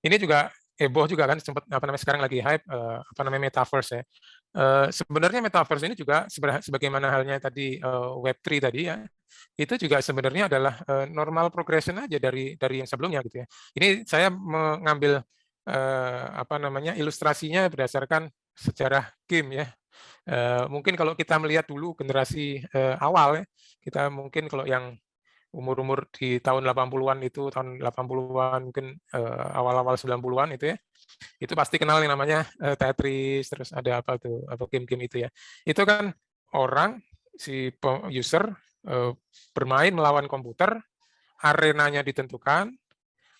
ini juga heboh juga kan, sempat sekarang lagi hype metaverse ya. Sebenarnya metaverse ini juga sebagaimana halnya tadi Web3 tadi ya, itu juga sebenarnya adalah normal progression aja dari yang sebelumnya gitu ya. Ini saya mengambil ilustrasinya berdasarkan sejarah game ya. Mungkin kalau kita melihat dulu generasi awal ya, kita mungkin kalau yang umur-umur di tahun 80-an itu, tahun 80-an mungkin awal-awal 90-an itu ya, itu pasti kenal yang namanya Tetris, terus ada apa tuh, apa game-game itu ya. Itu kan orang, si user bermain melawan komputer, arenanya ditentukan,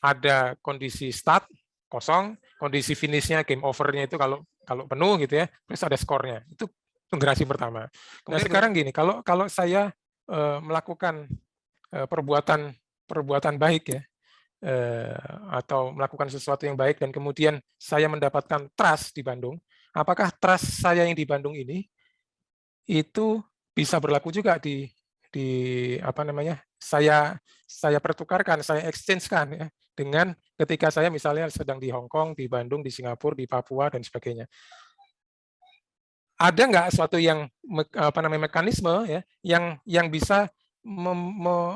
ada kondisi start kosong, kondisi finishnya game overnya itu kalau penuh gitu ya, terus ada skornya. Itu generasi pertama. Nah sekarang gini, kalau saya melakukan perbuatan baik ya, atau melakukan sesuatu yang baik dan kemudian saya mendapatkan trust di Bandung, apakah trust saya yang di Bandung ini itu bisa berlaku juga di saya pertukarkan, saya exchange-kan ya dengan ketika saya misalnya sedang di Hong Kong, di Bandung, di Singapura, di Papua dan sebagainya. Ada nggak suatu yang mekanisme ya yang bisa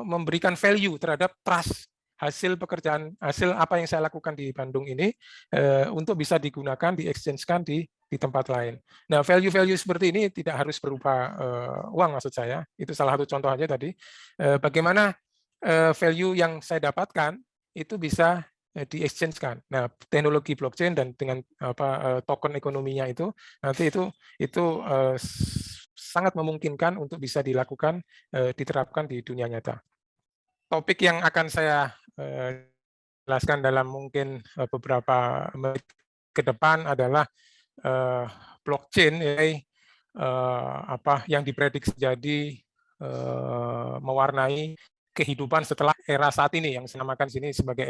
memberikan value terhadap trust hasil pekerjaan, hasil apa yang saya lakukan di Bandung ini untuk bisa digunakan, di-exchange-kan di tempat lain. Nah, value-value seperti ini tidak harus berupa uang maksud saya. Itu salah satu contoh aja tadi. Bagaimana value yang saya dapatkan itu bisa di-exchange-kan. Nah, teknologi blockchain dan dengan token ekonominya itu nanti itu sangat memungkinkan untuk bisa dilakukan, diterapkan di dunia nyata. Topik yang akan saya jelaskan dalam mungkin beberapa menit ke depan adalah blockchain yang diprediksi jadi mewarnai kehidupan setelah era saat ini yang saya namakan sini sebagai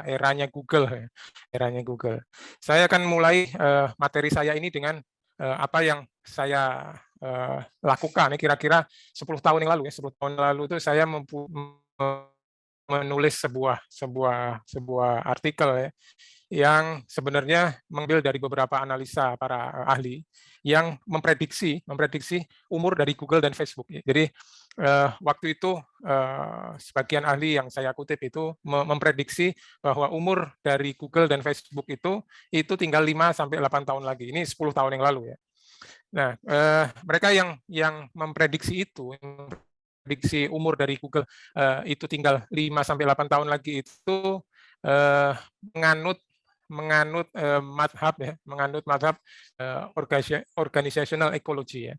eranya Google ya. Eranya Google. Saya akan mulai materi saya ini dengan apa yang saya lakukan kira-kira 10 tahun yang lalu ya. 10 tahun lalu itu saya menulis sebuah artikel ya, yang sebenarnya mengambil dari beberapa analisa para ahli yang memprediksi umur dari Google dan Facebook. Jadi waktu itu sebagian ahli yang saya kutip itu memprediksi bahwa umur dari Google dan Facebook itu tinggal 5 sampai 8 tahun lagi. Ini 10 tahun yang lalu ya. Nah, mereka yang memprediksi prediksi umur dari Google itu tinggal 5 sampai 8 tahun lagi itu menganut madhab organizational ecology ya.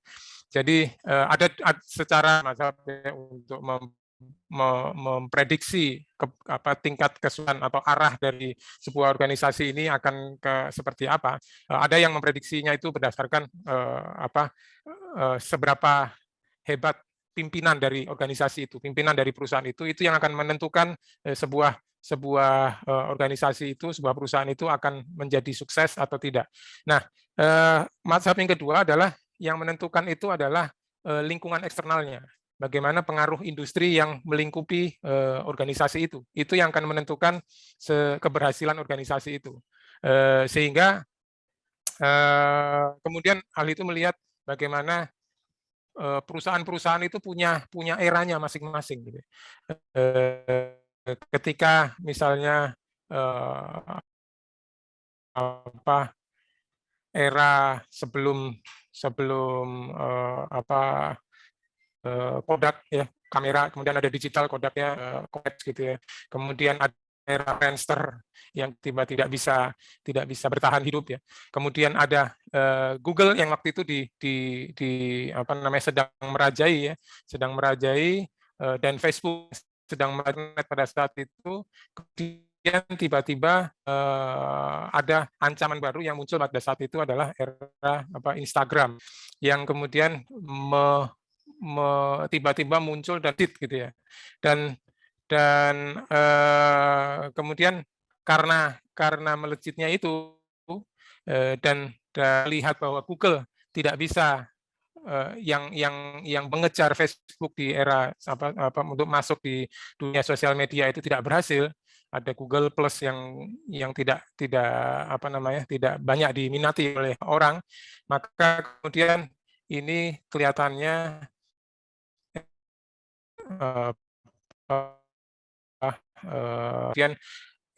Jadi ada secara madhab ya, untuk memprediksi tingkat kesulitan atau arah dari sebuah organisasi ini akan seperti apa. Ada yang memprediksinya itu berdasarkan seberapa hebat pimpinan dari organisasi itu, pimpinan dari perusahaan itu yang akan menentukan sebuah organisasi itu, sebuah perusahaan itu akan menjadi sukses atau tidak. Nah, mazhab yang kedua adalah yang menentukan itu adalah lingkungan eksternalnya. Bagaimana pengaruh industri yang melingkupi organisasi itu yang akan menentukan keberhasilan organisasi itu. Sehingga kemudian hal itu melihat bagaimana perusahaan-perusahaan itu punya eranya masing-masing. Gitu. Ketika misalnya era sebelum Kodak ya, kamera, kemudian ada digital Kodaknya Kodak gitu ya. Kemudian ada era Friendster yang tiba tidak bisa bertahan hidup ya. Kemudian ada Google yang waktu itu sedang merajai dan Facebook sedang merajai pada saat itu. Kemudian tiba-tiba ada ancaman baru yang muncul pada saat itu adalah era Instagram yang kemudian tiba-tiba muncul dan gitu ya. Dan kemudian karena melejitnya itu dan lihat bahwa Google tidak bisa yang mengejar Facebook di era untuk masuk di dunia sosial media itu tidak berhasil, ada Google Plus yang tidak apa namanya, tidak banyak diminati oleh orang, maka kemudian ini kelihatannya kemudian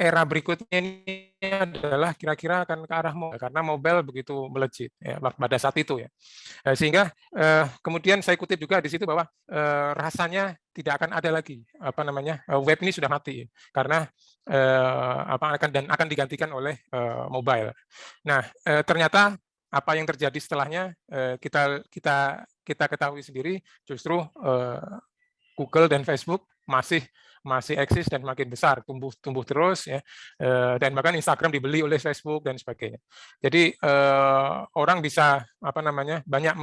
era berikutnya ini adalah kira-kira akan ke arah mobile, karena mobile begitu melejit ya, pada saat itu ya. Sehingga kemudian saya kutip juga di situ bahwa rasanya tidak akan ada lagi apa namanya, web ini sudah mati karena akan digantikan oleh mobile. Nah, ternyata apa yang terjadi setelahnya kita ketahui sendiri, justru Google dan Facebook masih eksis dan makin besar, tumbuh terus ya, dan bahkan Instagram dibeli oleh Facebook dan sebagainya. Jadi orang bisa apa namanya, banyak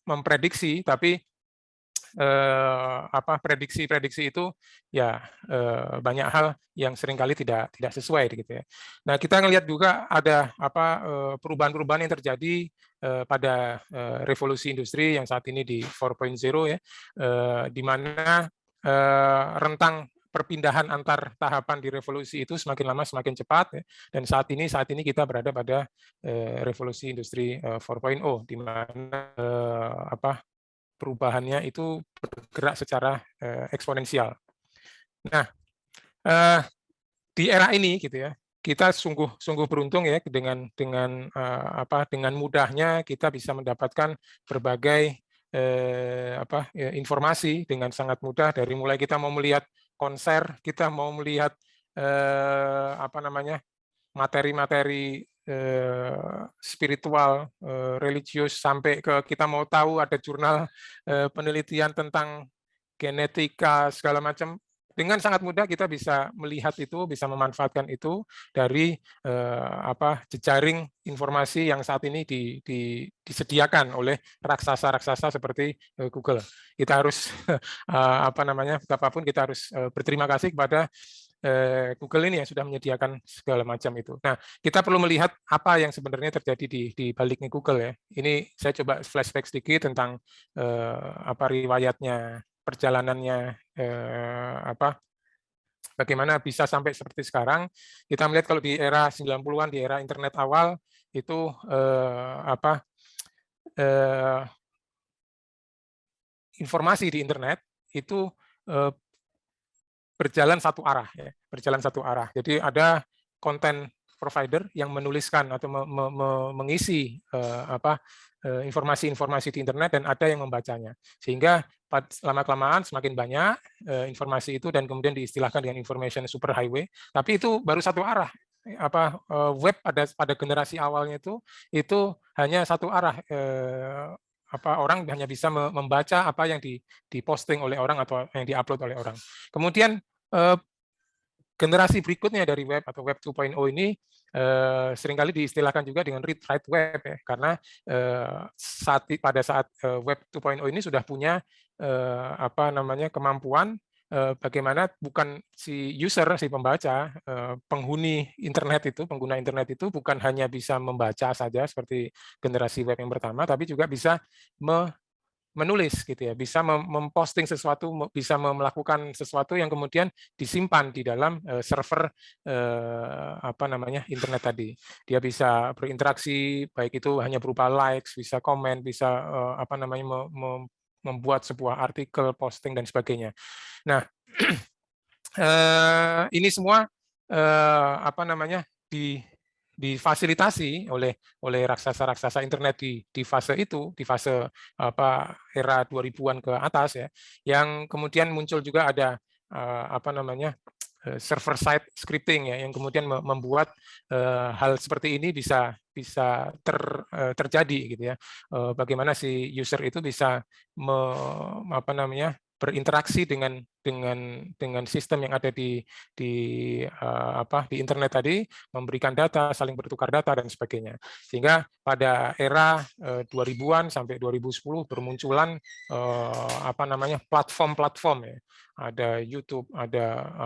memprediksi, tapi prediksi-prediksi itu ya banyak hal yang seringkali tidak sesuai gitu ya. Nah, kita ngelihat juga ada perubahan-perubahan yang terjadi pada revolusi industri yang saat ini di 4.0 ya, di mana rentang perpindahan antar tahapan di revolusi itu semakin lama semakin cepat ya. Dan saat ini kita berada pada revolusi industri 4.0 di mana perubahannya itu bergerak secara eksponensial. Nah, di era ini gitu ya, kita sungguh beruntung ya dengan mudahnya kita bisa mendapatkan berbagai informasi dengan sangat mudah, dari mulai kita mau melihat konser, kita mau melihat materi-materi spiritual, religius, sampai ke kita mau tahu ada jurnal penelitian tentang genetika segala macam. Dengan sangat mudah kita bisa melihat itu, bisa memanfaatkan itu dari jejaring informasi yang saat ini disediakan oleh raksasa-raksasa seperti Google. Kita harus betapapun kita harus berterima kasih kepada Google ini yang sudah menyediakan segala macam itu. Nah, kita perlu melihat apa yang sebenarnya terjadi di baliknya Google ya. Ini saya coba flashback sedikit tentang riwayatnya, perjalanannya, bagaimana bisa sampai seperti sekarang. Kita melihat kalau di era 90-an, di era internet awal itu informasi di internet itu berjalan satu arah ya, berjalan satu arah. Jadi ada konten provider yang menuliskan atau mengisi informasi-informasi di internet, dan ada yang membacanya. Sehingga lama-kelamaan semakin banyak informasi itu, dan kemudian diistilahkan dengan information superhighway. Tapi itu baru satu arah. Web pada generasi awalnya itu hanya satu arah. Orang hanya bisa membaca apa yang diposting oleh orang atau yang diupload oleh orang. Kemudian generasi berikutnya dari web atau web 2.0 ini seringkali diistilahkan juga dengan read write web ya, karena pada saat web 2.0 ini sudah punya kemampuan bagaimana bukan si user, si pembaca, pengguna internet itu bukan hanya bisa membaca saja seperti generasi web yang pertama, tapi juga bisa menulis gitu ya, bisa memposting sesuatu, bisa melakukan sesuatu yang kemudian disimpan di dalam server internet tadi. Dia bisa berinteraksi, baik itu hanya berupa likes, bisa komen, bisa membuat sebuah artikel, posting dan sebagainya. Nah, ini semua difasilitasi oleh raksasa-raksasa internet di fase itu, di fase era 2000-an ke atas ya, yang kemudian muncul juga ada server side scripting ya, yang kemudian membuat hal seperti ini bisa terjadi gitu ya. Bagaimana si user itu bisa berinteraksi dengan sistem yang ada di internet tadi, memberikan data, saling bertukar data dan sebagainya. Sehingga pada era 2000-an sampai 2010 bermunculan platform-platform ya. Ada YouTube, ada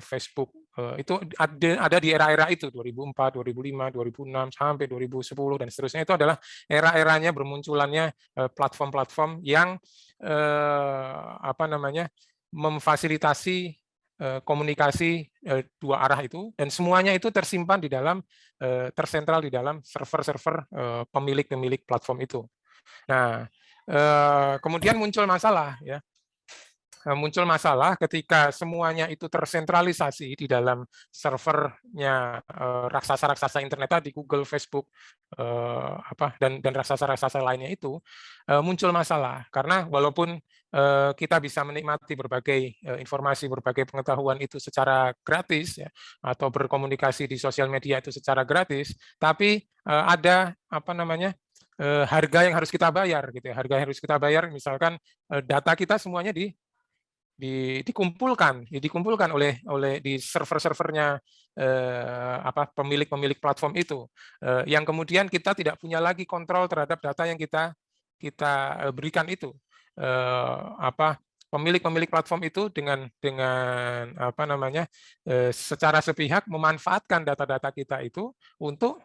Facebook, itu ada di era-era itu 2004, 2005, 2006 sampai 2010 dan seterusnya. Itu adalah era-eranya bermunculannya platform-platform yang memfasilitasi komunikasi dua arah itu, dan semuanya itu tersimpan di dalam tersentral di dalam server-server pemilik platform itu. Nah, kemudian muncul masalah ya. Muncul masalah ketika semuanya itu tersentralisasi di dalam servernya raksasa-raksasa internet tadi, Google, Facebook, dan raksasa-raksasa lainnya itu, muncul masalah karena walaupun kita bisa menikmati berbagai informasi, berbagai pengetahuan itu secara gratis ya, atau berkomunikasi di sosial media itu secara gratis, tapi ada harga yang harus kita bayar gitu ya. Harga yang harus kita bayar, misalkan data kita semuanya dikumpulkan oleh di server-servernya pemilik platform itu, yang kemudian kita tidak punya lagi kontrol terhadap data yang kita berikan itu. Pemilik platform itu dengan secara sepihak memanfaatkan data-data kita itu untuk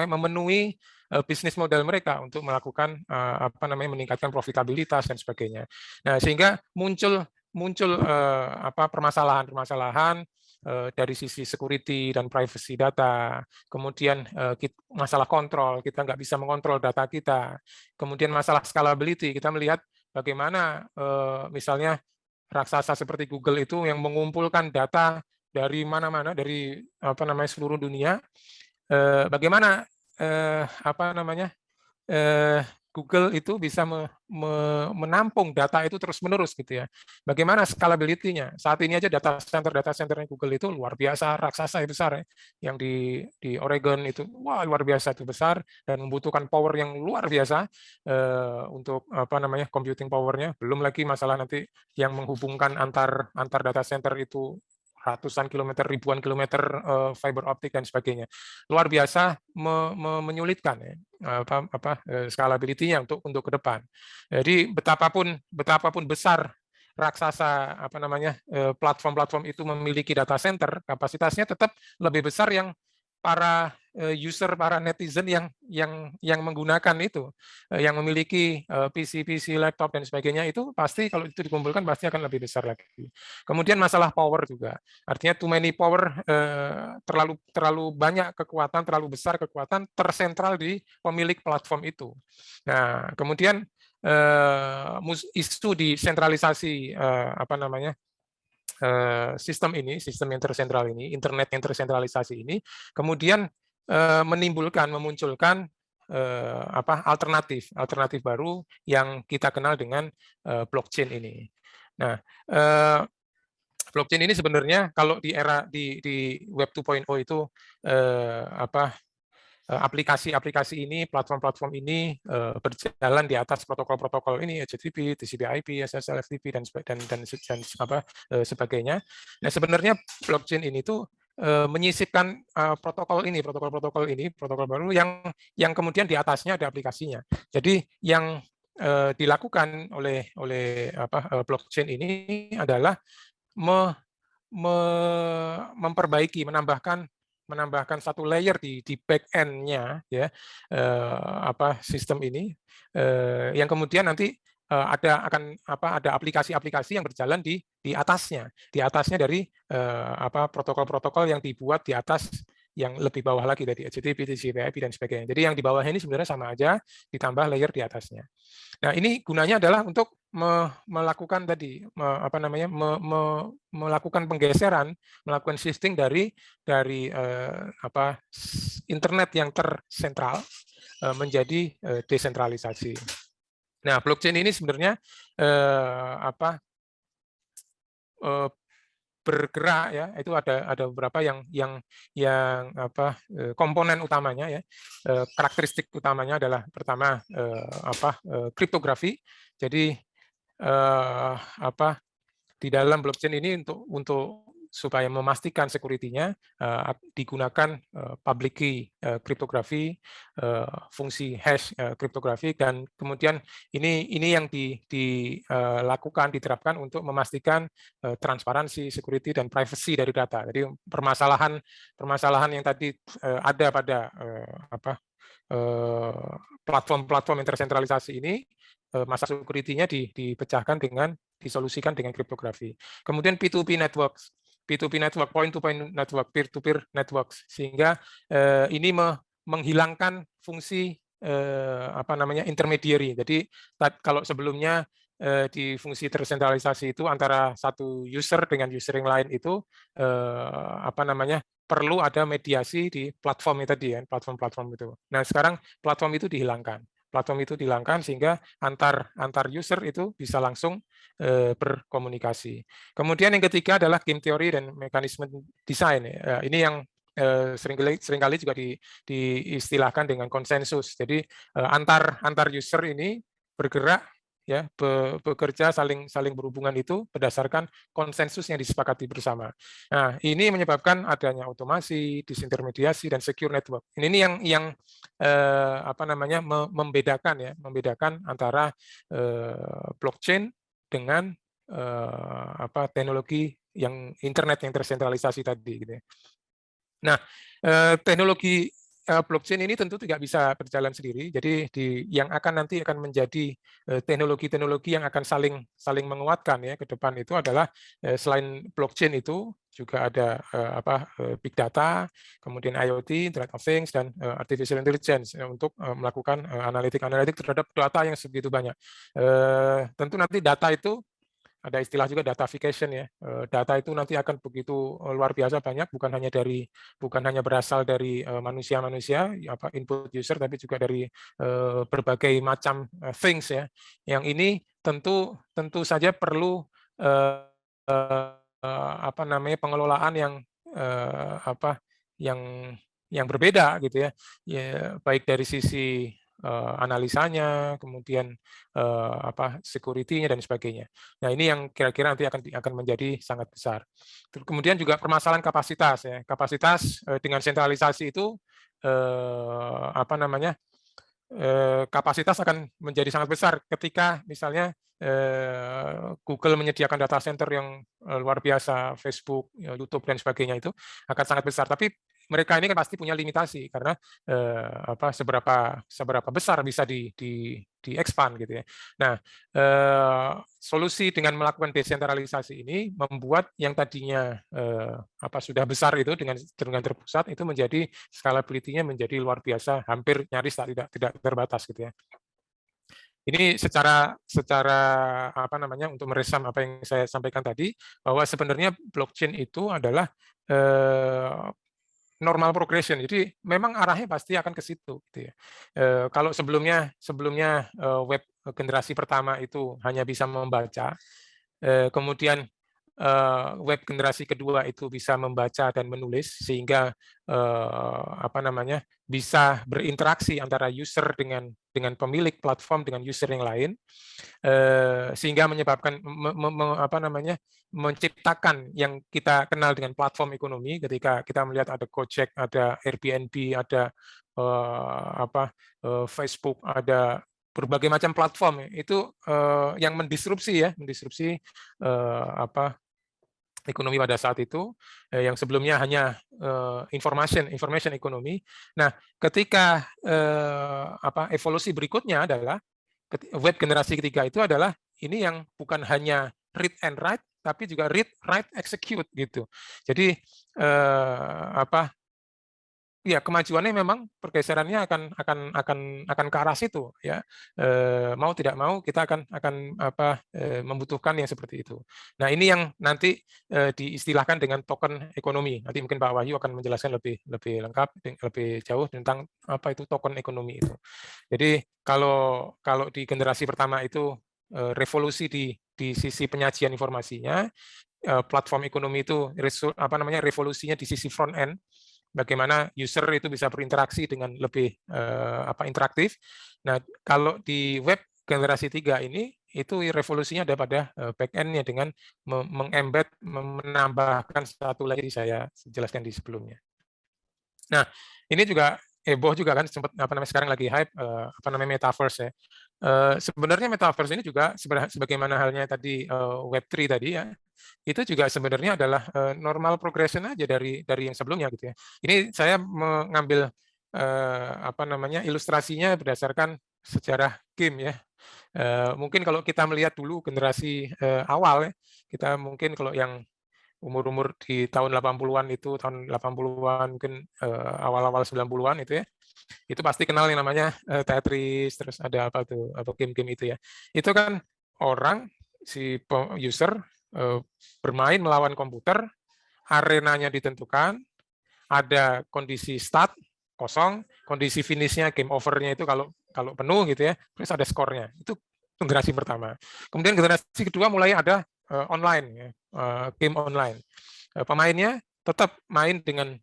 memenuhi bisnis model mereka untuk melakukan meningkatkan profitabilitas dan sebagainya. Nah, sehingga muncul permasalahan-permasalahan dari sisi security dan privacy data, kemudian masalah kontrol, kita nggak bisa mengontrol data kita, kemudian masalah scalability, kita melihat bagaimana misalnya raksasa seperti Google itu yang mengumpulkan data dari mana-mana, dari seluruh dunia, bagaimana Google itu bisa menampung data itu terus-menerus gitu ya. Bagaimana scalability-nya? Saat ini aja data center-nya Google itu luar biasa, raksasa besar ya. Yang di Oregon itu luar biasa itu besar dan membutuhkan power yang luar biasa untuk computing power-nya. Belum lagi masalah nanti yang menghubungkan antar data center itu ratusan kilometer, ribuan kilometer fiber optik dan sebagainya. Luar biasa menyulitkan ya, scalability-nya untuk ke depan. Jadi betapapun besar raksasa platform-platform itu memiliki data center, kapasitasnya tetap lebih besar yang para user, para netizen yang menggunakan itu, yang memiliki PC, laptop dan sebagainya, itu pasti kalau itu dikumpulkan pasti akan lebih besar lagi. Kemudian masalah power juga, artinya too many power, terlalu banyak kekuatan, terlalu besar kekuatan tersentral di pemilik platform itu. Nah, kemudian isu di sentralisasi sistem yang tersentral ini, internet yang tersentralisasi ini, kemudian memunculkan alternatif baru yang kita kenal dengan blockchain ini. Nah, blockchain ini sebenarnya kalau di era di Web 2.0 itu aplikasi-aplikasi ini, platform-platform ini berjalan di atas protokol-protokol ini, HTTP, TCP/IP, SSL, FTP dan sebagainya. Nah, sebenarnya blockchain ini tuh menyisipkan protokol baru yang kemudian di atasnya ada aplikasinya. Jadi yang dilakukan oleh blockchain ini adalah memperbaiki, menambahkan satu layer di back end-nya ya, sistem ini, yang kemudian nanti ada aplikasi-aplikasi yang berjalan di atasnya dari protokol-protokol yang dibuat di atas yang lebih bawah lagi dari HTTP, TCP/IP dan sebagainya. Jadi yang di bawah ini sebenarnya sama aja, ditambah layer di atasnya. Nah, ini gunanya adalah untuk melakukan melakukan penggeseran, melakukan shifting dari internet yang tersentral menjadi desentralisasi. Nah, blockchain ini sebenarnya bergerak ya, itu ada beberapa yang komponen utamanya ya, karakteristik utamanya adalah pertama kriptografi. Jadi di dalam blockchain ini untuk supaya memastikan security-nya digunakan public key kriptografi, fungsi hash kriptografi, dan kemudian ini yang dilakukan, diterapkan untuk memastikan transparansi, security dan privacy dari data. Jadi permasalahan yang tadi ada pada platform-platform yang tersentralisasi ini, masalah security-nya dipecahkan dengan disolusikan dengan kriptografi. Kemudian P2P networks, point-to-point network, peer-to-peer networks, sehingga ini menghilangkan fungsi apa namanya intermediary. Jadi kalau sebelumnya di fungsi tersentralisasi itu antara satu user dengan user yang lain itu apa namanya perlu ada mediasi di platform tadi ya, platform-platform itu. Nah, sekarang platform itu dihilangkan. Platform itu dihilangkan sehingga antar user itu bisa langsung berkomunikasi. Kemudian yang ketiga adalah game theory dan mekanisme desain. Ini yang seringkali juga diistilahkan dengan konsensus. Jadi antar user ini bergerak ya bekerja saling berhubungan itu berdasarkan konsensus yang disepakati bersama. Nah, ini menyebabkan adanya otomasi, disintermediasi dan secure network. Ini yang apa namanya membedakan antara blockchain dengan apa teknologi yang internet yang tersentralisasi tadi gitu ya. Nah, teknologi blockchain ini tentu tidak bisa berjalan sendiri. Jadi yang nanti akan menjadi teknologi-teknologi yang akan saling menguatkan ya ke depan itu adalah selain blockchain itu juga ada big data, kemudian IoT, Internet of Things dan artificial intelligence untuk melakukan analitik terhadap data yang segitu banyak. Tentu nanti data itu ada istilah juga datafication ya. Data itu nanti akan begitu luar biasa banyak, bukan hanya berasal dari manusia-manusia input user, tapi juga dari berbagai macam things ya. Yang ini tentu saja perlu apa namanya pengelolaan yang berbeda gitu ya. Baik dari sisi analisanya, kemudian security-nya dan sebagainya. Nah, ini yang kira-kira nanti akan menjadi sangat besar. Kemudian juga permasalahan kapasitas ya. Kapasitas dengan sentralisasi itu apa namanya? Kapasitas akan menjadi sangat besar ketika misalnya Google menyediakan data center yang luar biasa, Facebook, YouTube dan sebagainya itu akan sangat besar. Tapi mereka ini kan pasti punya limitasi karena seberapa besar bisa di-expand gitu ya. Nah, solusi dengan melakukan desentralisasi ini membuat yang tadinya sudah besar itu dengan terpusat itu menjadi scalability-nya menjadi luar biasa, hampir nyaris tidak terbatas gitu ya. Ini secara apa namanya untuk meresum apa yang saya sampaikan tadi bahwa sebenarnya blockchain itu adalah normal progression. Jadi memang arahnya pasti akan ke situ gitu ya. Kalau sebelumnya web generasi pertama itu hanya bisa membaca, kemudian web generasi kedua itu bisa membaca dan menulis sehingga apa namanya bisa berinteraksi antara user dengan pemilik platform dengan user yang lain sehingga menyebabkan menciptakan yang kita kenal dengan platform ekonomi ketika kita melihat ada Gojek, ada Airbnb, ada Facebook, ada berbagai macam platform itu yang mendisrupsi ekonomi pada saat itu yang sebelumnya hanya information ekonomi. Nah, ketika evolusi berikutnya adalah web generasi ketiga itu adalah ini yang bukan hanya read and write tapi juga read, write, execute gitu. Jadi ya kemajuannya memang pergeserannya akan ke arah situ ya. Mau tidak mau kita akan membutuhkan yang seperti itu. Nah, ini yang nanti diistilahkan dengan token ekonomi. Nanti mungkin Pak Wahyu akan menjelaskan lebih lengkap, lebih jauh tentang apa itu token ekonomi itu. Jadi kalau di generasi pertama itu revolusi di sisi penyajian informasinya, platform ekonomi itu revolusinya di sisi front end. Bagaimana user itu bisa berinteraksi dengan lebih interaktif. Nah, kalau di web generasi 3 ini itu revolusinya ada pada back end-nya dengan mengembed, menambahkan satu lagi saya jelaskan di sebelumnya. Nah, ini juga heboh juga kan sempat sekarang lagi hype metaverse ya. Sebenarnya metaverse ini juga sebagaimana halnya tadi Web3 tadi ya, itu juga sebenarnya adalah normal progression aja dari yang sebelumnya gitu ya. Ini saya mengambil ilustrasinya berdasarkan sejarah game ya. Mungkin kalau kita melihat dulu generasi awal ya, kita mungkin kalau yang umur-umur di tahun 80-an itu, tahun 80-an mungkin awal-awal 90-an itu ya, itu pasti kenal yang namanya Tetris, terus ada apa tuh, atau game-game itu ya. Itu kan orang, si user bermain melawan komputer, arenanya ditentukan, ada kondisi start kosong, kondisi finishnya game overnya itu kalau kalau penuh gitu ya, terus ada skornya. Itu generasi pertama. Kemudian generasi kedua mulai ada online ya, game online. Pemainnya tetap main dengan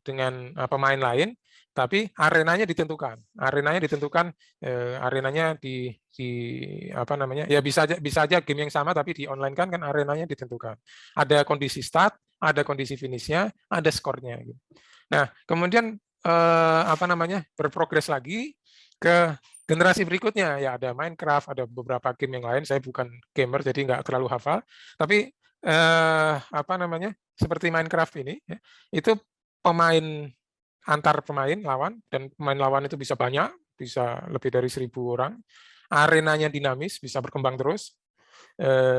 pemain lain, tapi arenanya ditentukan. Arenanya di apa namanya? Ya bisa aja game yang sama tapi di online kan arenanya ditentukan. Ada kondisi start, ada kondisi finishnya, ada skornya. Nah, kemudian apa namanya? Berprogres lagi ke generasi berikutnya ya, ada Minecraft, ada beberapa game yang lain. Saya bukan gamer jadi nggak terlalu hafal, tapi apa namanya? Seperti Minecraft ini ya, itu pemain antar pemain lawan, dan pemain lawan itu bisa banyak, bisa lebih dari 1.000 orang. Arenanya dinamis, bisa berkembang terus.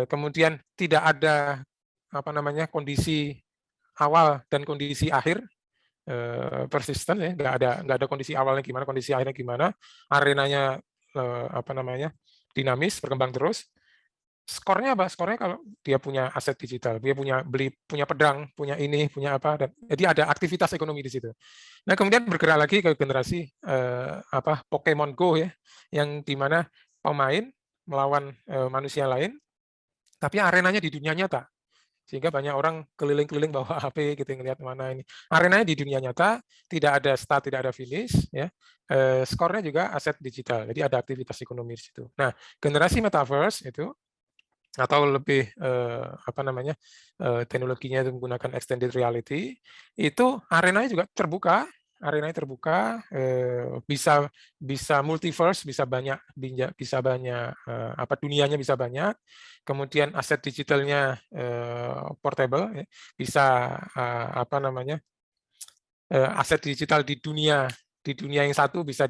Kemudian tidak ada apa namanya? Kondisi awal dan kondisi akhir, persisten ya, nggak ada kondisi awalnya gimana, kondisi akhirnya gimana, arenanya apa namanya? Dinamis, berkembang terus. Skornya apa? Skornya kalau dia punya aset digital, dia punya pedang, punya ini, punya apa, dan jadi ada aktivitas ekonomi di situ. Nah, kemudian bergerak lagi ke generasi apa Pokemon Go ya, yang dimana pemain melawan manusia lain, tapi arenanya di dunia nyata. Sehingga banyak orang keliling-keliling bawa HP gitu ngelihat mana ini. Arenanya di dunia nyata, tidak ada start, tidak ada finish ya. Skornya juga aset digital. Jadi ada aktivitas ekonomi di situ. Nah, generasi metaverse itu, atau lebih apa namanya, teknologinya itu menggunakan extended reality, itu arenanya juga terbuka, bisa bisa multiverse, bisa banyak apa, dunianya bisa banyak, kemudian aset digitalnya portable ya, bisa apa namanya, aset digital di dunia yang satu bisa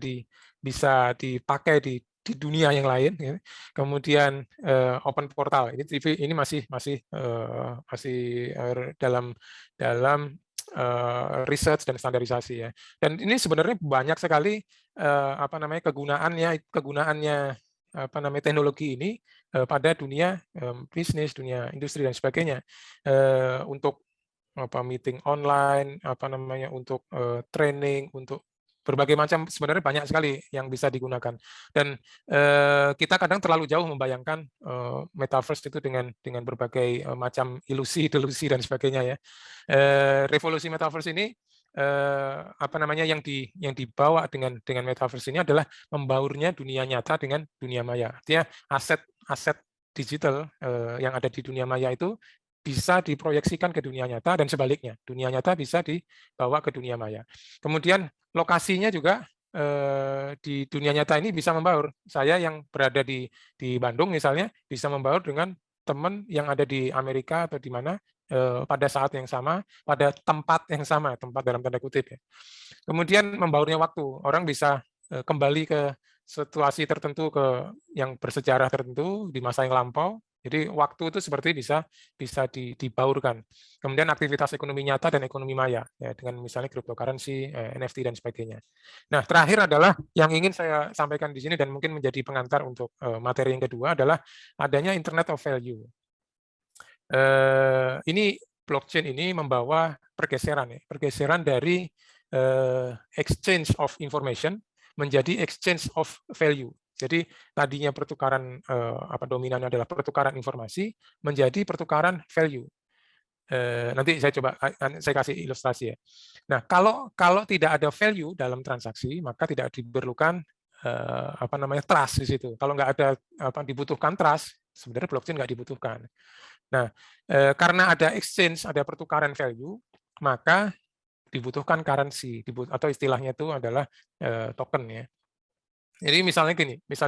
dipakai di dunia yang lain ya. Kemudian open portal ini masih dalam dalam research dan standarisasi ya. Dan ini sebenarnya banyak sekali apa namanya kegunaannya apa namanya teknologi ini pada dunia bisnis, dunia industri dan sebagainya, untuk apa meeting online, apa namanya, untuk training, untuk berbagai macam, sebenarnya banyak sekali yang bisa digunakan. Dan kita kadang terlalu jauh membayangkan metaverse itu dengan berbagai macam ilusi dan sebagainya ya. Revolusi metaverse ini apa namanya, yang dibawa dengan metaverse ini adalah membaurnya dunia nyata dengan dunia maya. Artinya aset digital yang ada di dunia maya itu bisa diproyeksikan ke dunia nyata dan sebaliknya, dunia nyata bisa dibawa ke dunia maya. Kemudian lokasinya juga di dunia nyata ini bisa membaur. Saya yang berada di Bandung misalnya bisa membaur dengan teman yang ada di Amerika atau di mana pada saat yang sama, pada tempat yang sama, tempat dalam tanda kutip ya. Kemudian membaurnya waktu, orang bisa kembali ke situasi tertentu, ke yang bersejarah tertentu di masa yang lampau. Jadi waktu itu seperti bisa dibaurkan. Kemudian aktivitas ekonomi nyata dan ekonomi maya ya, dengan misalnya cryptocurrency, NFT dan sebagainya. Nah, terakhir adalah yang ingin saya sampaikan di sini dan mungkin menjadi pengantar untuk materi yang kedua adalah adanya Internet of Value. Ini blockchain ini membawa pergeseran dari exchange of information menjadi exchange of value. Jadi tadinya pertukaran apa dominannya adalah pertukaran informasi menjadi pertukaran value. Nanti saya kasih ilustrasi ya. Nah, kalau tidak ada value dalam transaksi, maka tidak diperlukan apa namanya trust di situ. Kalau nggak ada apa dibutuhkan trust, sebenarnya blockchain nggak dibutuhkan. Nah, karena ada exchange, ada pertukaran value, maka dibutuhkan currency, atau istilahnya itu adalah token ya. Jadi misalnya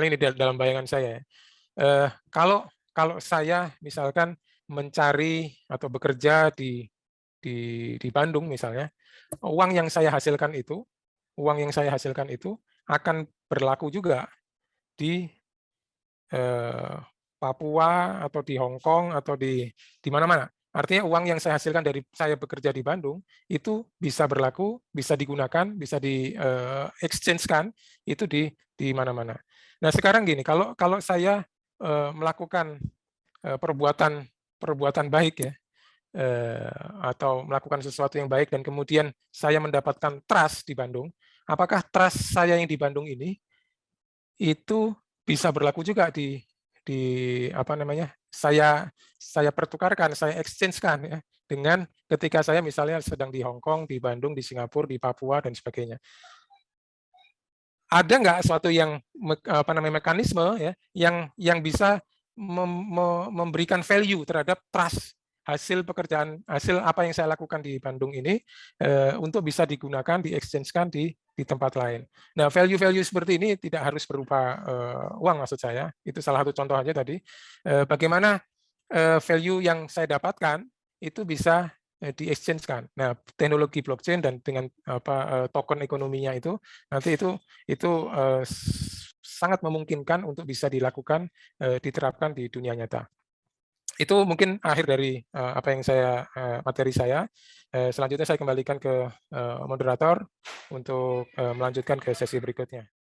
ini dalam bayangan saya, kalau saya misalkan mencari atau bekerja di Bandung misalnya, uang yang saya hasilkan itu akan berlaku juga di eh, Papua atau di Hong Kong atau di mana-mana. Artinya uang yang saya hasilkan dari saya bekerja di Bandung itu bisa berlaku, bisa digunakan, bisa di exchange-kan itu di mana-mana. Nah sekarang gini, kalau saya melakukan perbuatan perbuatan baik ya, atau melakukan sesuatu yang baik dan kemudian saya mendapatkan trust di Bandung, apakah trust saya yang di Bandung ini itu bisa berlaku juga di apa namanya, saya pertukarkan, saya exchange-kan ya dengan ketika saya misalnya sedang di Hong Kong, di Bandung, di Singapura, di Papua dan sebagainya. Ada nggak suatu yang apa namanya mekanisme ya yang bisa memberikan value terhadap trust hasil pekerjaan, hasil apa yang saya lakukan di Bandung ini untuk bisa digunakan, di-exchange-kan di tempat lain. Nah, value-value seperti ini tidak harus berupa uang maksud saya. Itu salah satu contoh aja tadi. Bagaimana value yang saya dapatkan itu bisa di-exchange-kan. Nah, teknologi blockchain dan dengan token ekonominya itu nanti itu sangat memungkinkan untuk bisa dilakukan, diterapkan di dunia nyata. Itu mungkin akhir dari apa yang materi saya. Selanjutnya saya kembalikan ke moderator untuk melanjutkan ke sesi berikutnya.